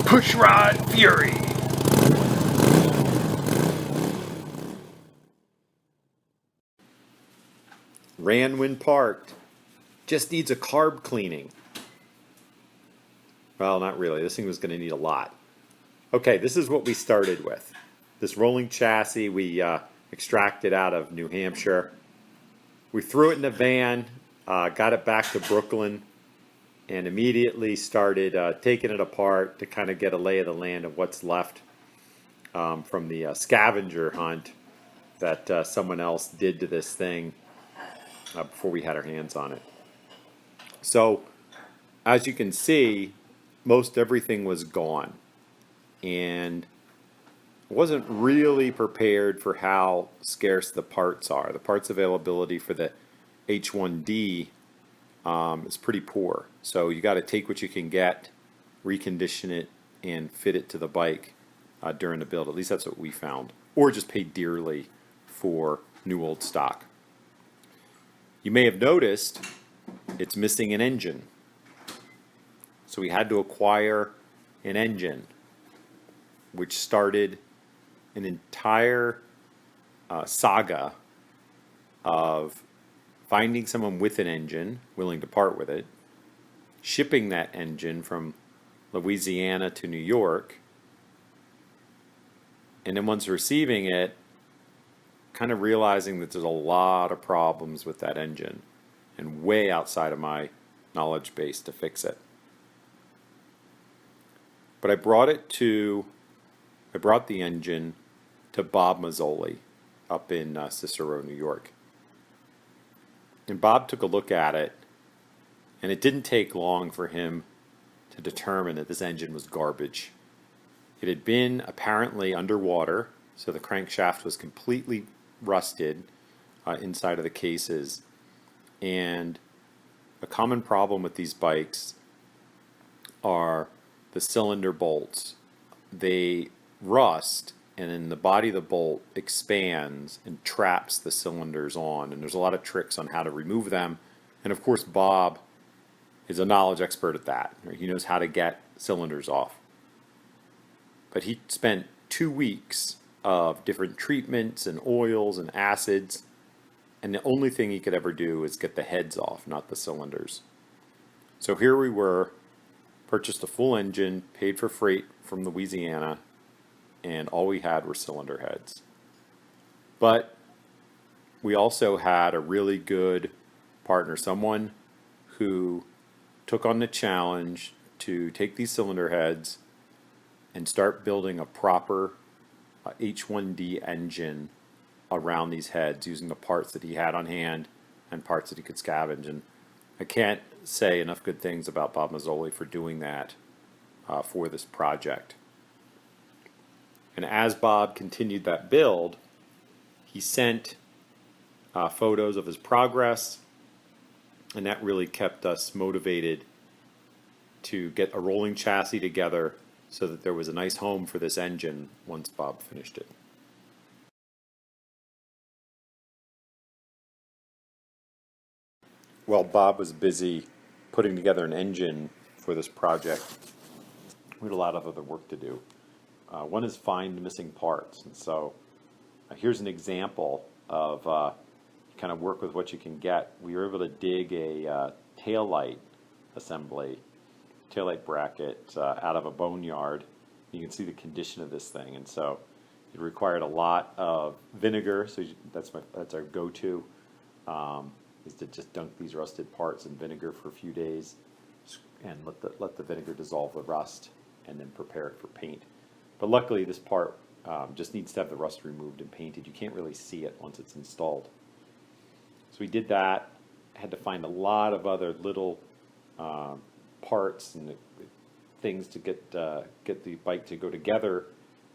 Pushrod Fury. Ran when parked. Just needs a carb cleaning. Well, not really. This thing was going to need a lot. Okay, this is what we started with. This rolling chassis we extracted out of New Hampshire. We threw it in a van, got it back to Brooklyn, and immediately started taking it apart to kind of get a lay of the land of what's left from the scavenger hunt that someone else did to this thing before we had our hands on it. So, as you can see, most everything was gone, and I wasn't really prepared for how scarce the parts are. The parts availability for the H1D is pretty poor. So you got to take what you can get, recondition it, and fit it to the bike during the build. At least that's what we found. Or just pay dearly for new old stock. You may have noticed it's missing an engine. So we had to acquire an engine, which started an entire saga of finding someone with an engine willing to part with it, shipping that engine from Louisiana to New York, and then once receiving it, kind of realizing that there's a lot of problems with that engine and way outside of my knowledge base to fix it. But I brought the engine to Bob Mazzoli up in Cicero, New York. And Bob took a look at it, and it didn't take long for him to determine that this engine was garbage. It had been apparently underwater, so the crankshaft was completely rusted inside of the cases. And a common problem with these bikes are the cylinder bolts. They rust, and then the body of the bolt expands and traps the cylinders on, and there's a lot of tricks on how to remove them. And of course, Bob is a knowledge expert at that. He knows how to get cylinders off. But he spent 2 weeks of different treatments and oils and acids, and the only thing he could ever do is get the heads off, not the cylinders. So here we were, purchased a full engine, paid for freight from Louisiana, and all we had were cylinder heads. But we also had a really good partner, someone who took on the challenge to take these cylinder heads and start building a proper H1D engine around these heads using the parts that he had on hand and parts that he could scavenge. And I can't say enough good things about Bob Mazzoli for doing that for this project. And as Bob continued that build, he sent photos of his progress, and that really kept us motivated to get a rolling chassis together so that there was a nice home for this engine once Bob finished it. While Bob was busy putting together an engine for this project, we had a lot of other work to do. One is find missing parts. And so here's an example of kind of work with what you can get. We were able to dig a taillight assembly, taillight bracket out of a boneyard. You can see the condition of this thing. And so it required a lot of vinegar. So that's our go-to, is to just dunk these rusted parts in vinegar for a few days and let the vinegar dissolve the rust and then prepare it for paint. But luckily this part just needs to have the rust removed and painted. You can't really see it once it's installed. So we did that. Had to find a lot of other little parts and things to get the bike to go together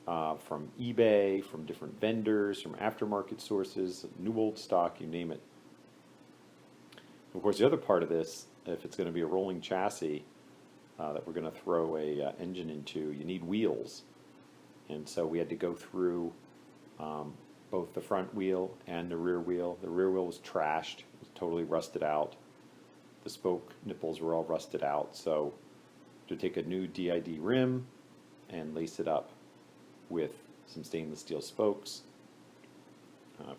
from eBay, from different vendors, from aftermarket sources, new old stock, you name it. Of course, the other part of this, if it's going to be a rolling chassis that we're going to throw a engine into, you need wheels. And so we had to go through both the front wheel and the rear wheel. The rear wheel was trashed, it was totally rusted out. The spoke nipples were all rusted out. So to take a new DID rim, and lace it up with some stainless steel spokes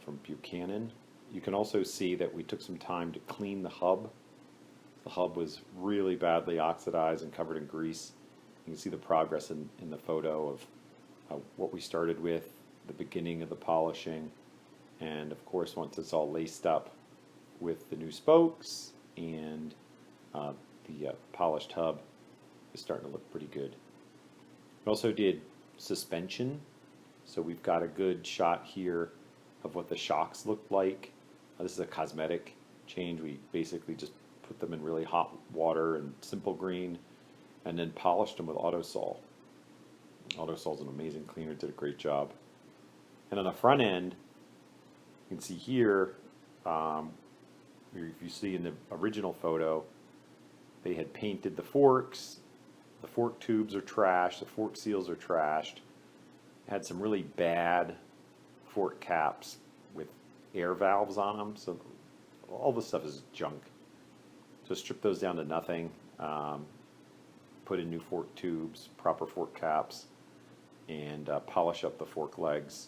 from Buchanan. You can also see that we took some time to clean the hub. The hub was really badly oxidized and covered in grease. You can see the progress in the photo of what we started with, the beginning of the polishing, and of course once it's all laced up with the new spokes and the polished hub is starting to look pretty good. We also did suspension, so we've got a good shot here of what the shocks looked like. This is a cosmetic change. We basically just put them in really hot water and simple green and then polished them with Autosol. Autosol's an amazing cleaner, did a great job. And on the front end, you can see here, if you see in the original photo, they had painted the forks. The fork tubes are trashed, the fork seals are trashed. Had some really bad fork caps with air valves on them, so all this stuff is junk. So strip those down to nothing, put in new fork tubes, proper fork caps, and polish up the fork legs,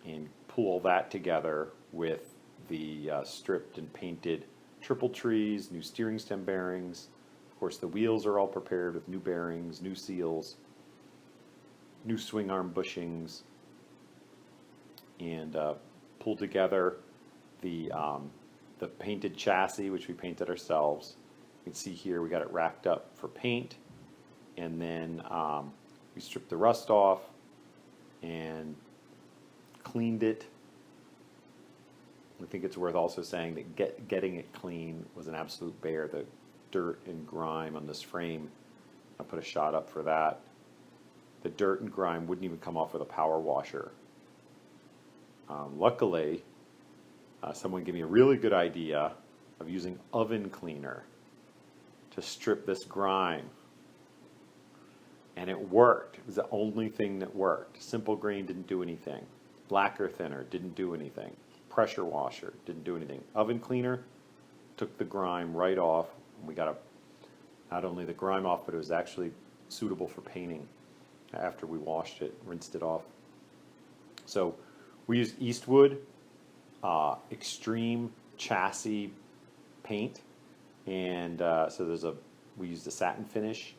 and pull all that together with the stripped and painted triple trees, new steering stem bearings. Of course, the wheels are all prepared with new bearings, new seals, new swing arm bushings, and pull together the painted chassis, which we painted ourselves. You can see here we got it racked up for paint, and then we stripped the rust off and cleaned it. I think it's worth also saying that getting it clean was an absolute bear. The dirt and grime on this frame, I put a shot up for that. The dirt and grime wouldn't even come off with a power washer. Luckily, someone gave me a really good idea of using oven cleaner to strip this grime. And it worked. It was the only thing that worked. Simple green didn't do anything. Lacquer thinner didn't do anything. Pressure washer didn't do anything. Oven cleaner took the grime right off. We got not only the grime off, but it was actually suitable for painting after we washed it, rinsed it off. So we used Eastwood Extreme Chassis paint, and so we used a satin finish.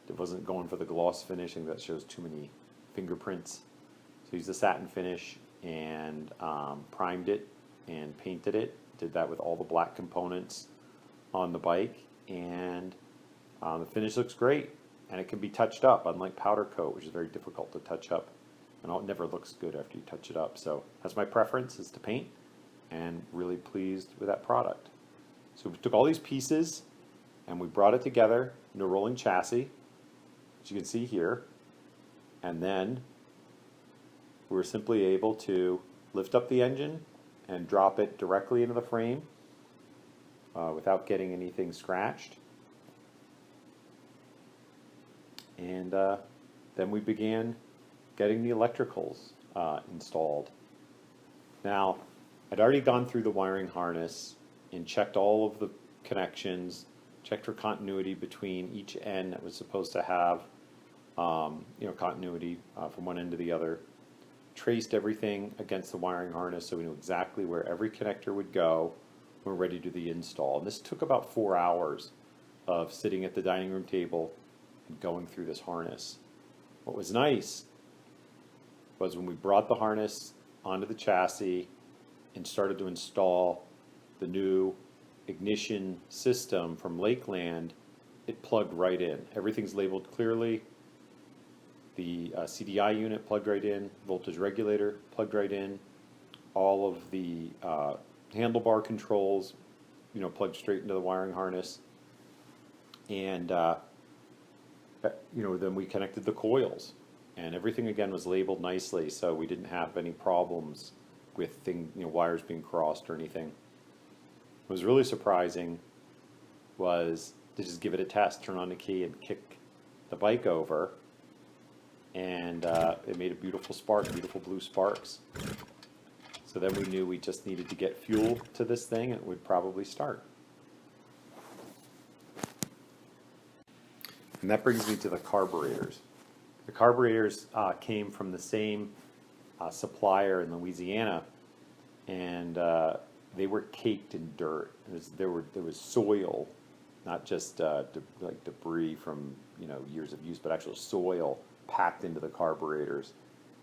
It wasn't going for the gloss finishing, that shows too many fingerprints. So used the satin finish and primed it and painted it. Did that with all the black components on the bike, and the finish looks great, and it can be touched up, unlike powder coat, which is very difficult to touch up, and it never looks good after you touch it up. So that's my preference, is to paint, and really pleased with that product. So we took all these pieces and we brought it together into a rolling chassis, which you can see here, and then we were simply able to lift up the engine and drop it directly into the frame without getting anything scratched. And then we began getting the electricals installed. Now, I'd already gone through the wiring harness and checked all of the connections, checked for continuity between each end that was supposed to have continuity from one end to the other. Traced everything against the wiring harness so we knew exactly where every connector would go when we're ready to do the install. And this took about 4 hours of sitting at the dining room table and going through this harness. What was nice was when we brought the harness onto the chassis and started to install the new ignition system from Lakeland, it plugged right in. Everything's labeled clearly. The CDI unit plugged right in, voltage regulator plugged right in, all of the handlebar controls, plugged straight into the wiring harness, and then we connected the coils, and everything again was labeled nicely, so we didn't have any problems with wires being crossed or anything. What was really surprising was to just give it a test, turn on the key and kick the bike over, and it made a beautiful spark, beautiful blue sparks. So then we knew we just needed to get fuel to this thing and it would probably start. And that brings me to the carburetors. The carburetors came from the same supplier in Louisiana, and they were caked in dirt. There was soil, not just like debris from years of use, but actual soil packed into the carburetors.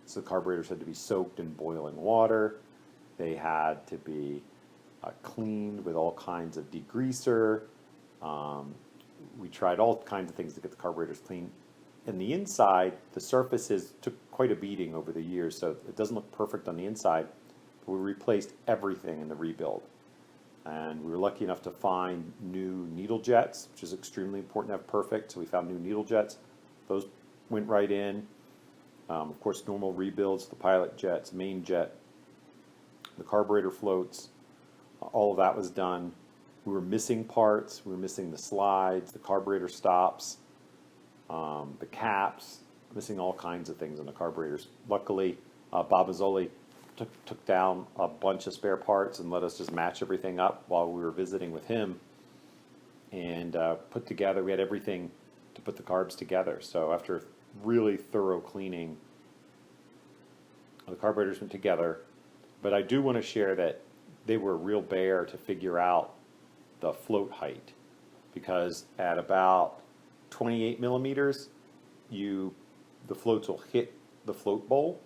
So the carburetors had to be soaked in boiling water. They had to be cleaned with all kinds of degreaser. We tried all kinds of things to get the carburetors clean. And the inside, the surfaces took quite a beating over the years, so it doesn't look perfect on the inside. But we replaced everything in the rebuild. And we were lucky enough to find new needle jets, which is extremely important to have perfect. So we found new needle jets. Those went right in. Of course, normal rebuilds, the pilot jets, main jet, the carburetor floats, all of that was done. We were missing parts. We were missing the slides, the carburetor stops, the caps, missing all kinds of things on the carburetors. Luckily, Bob Mazzoli took down a bunch of spare parts and let us just match everything up while we were visiting with him, and put together, we had everything to put the carbs together. So after really thorough cleaning, the carburetors went together. But I do want to share that they were a real bear to figure out the float height, because at about 28 millimeters, the floats will hit the float bowl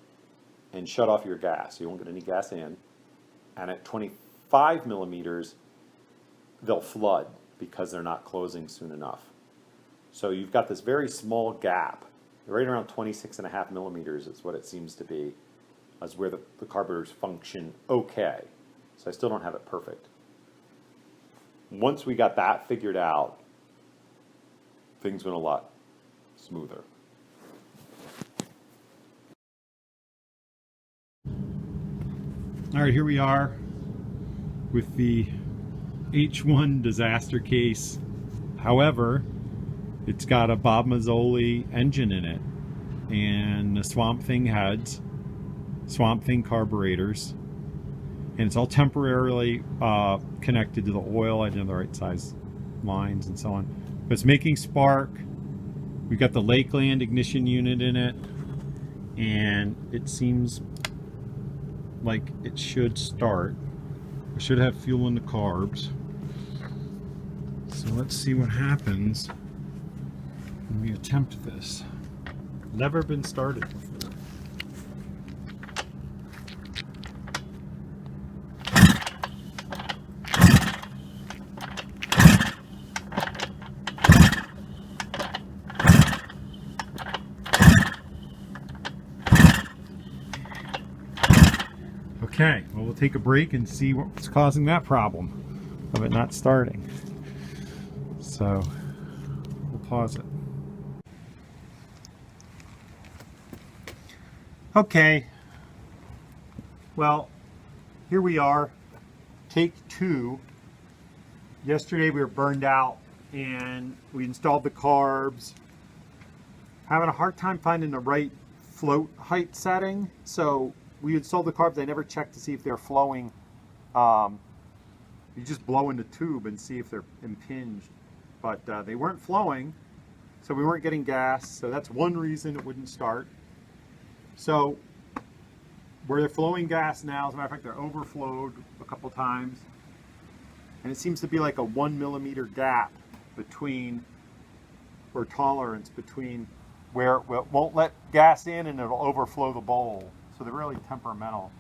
and shut off your gas. You won't get any gas in. And at 25 millimeters, they'll flood because they're not closing soon enough. So you've got this very small gap, right around 26.5 millimeters is what it seems to be, is where the carburetors function okay. So I still don't have it perfect. Once we got that figured out, things went a lot smoother. All right, here we are with the H1 disaster case. However, it's got a Bob Mazzoli engine in it, and the Swamp Thing heads, Swamp Thing carburetors, and it's all temporarily connected to the oil. I didn't have the right size lines and so on. But it's making spark. We've got the Lakeland ignition unit in it, and it seems like it should start. We should have fuel in the carbs. So let's see what happens when we attempt this. Never been started before. Okay, well, we'll take a break and see what's causing that problem of it not starting. So we'll pause it. Okay, well, here we are, take two. Yesterday we were burned out and we installed the carbs. Having a hard time finding the right float height setting. So we installed the carbs. I never checked to see if they're flowing. You just blow in the tube and see if they're impinged. But they weren't flowing, so we weren't getting gas. So that's one reason it wouldn't start. So where they're flowing gas now, as a matter of fact, they're overflowed a couple times. And it seems to be like a 1 millimeter gap between, or tolerance between where it won't let gas in and it'll overflow the bowl. So they're really temperamental.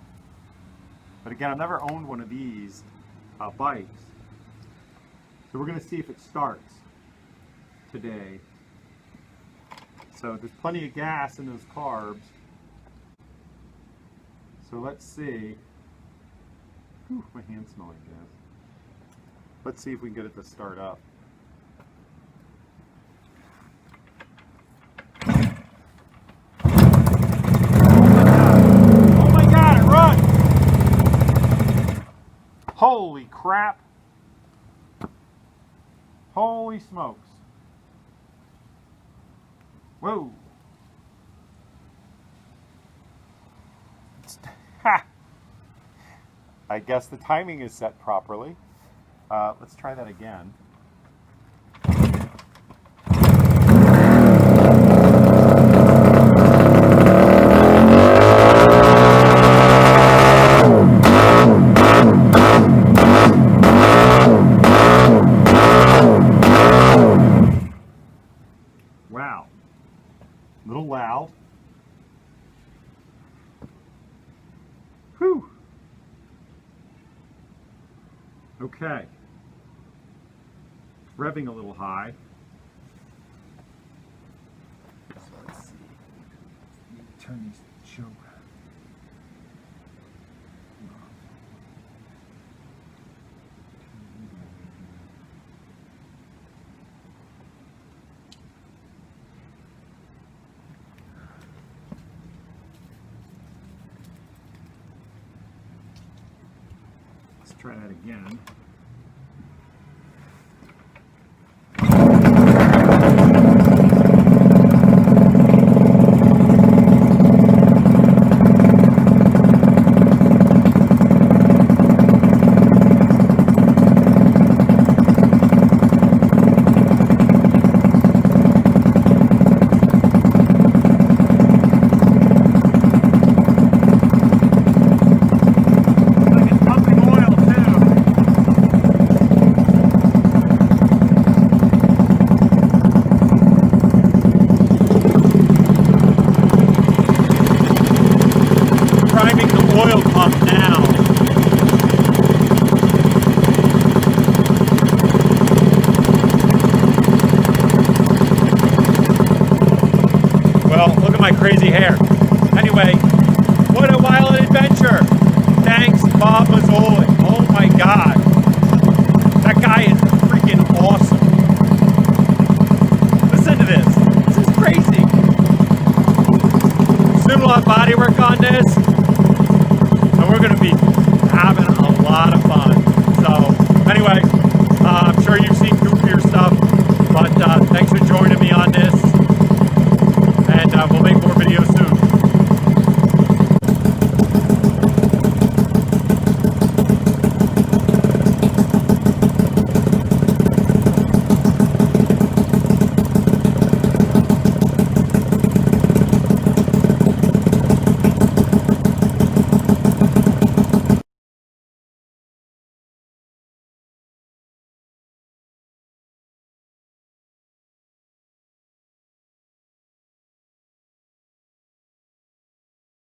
But again, I've never owned one of these bikes. So we're going to see if it starts today. So there's plenty of gas in those carbs. So let's see. Whew, my hands smell like gas. Let's see if we can get it to start up. Holy crap. Holy smokes. Whoa. Ha! I guess the timing is set properly. Let's try that again. Wow. A little loud. Whew. Okay. Revving a little high. So let's see. Turn these choke. Let's try that again. Oil pump now. Well, look at my crazy hair. Anyway, what a wild adventure. Thanks, Bob Mazzoli. Oh my God. That guy is freaking awesome. Listen to this. This is crazy. Soon we'll have body work on this.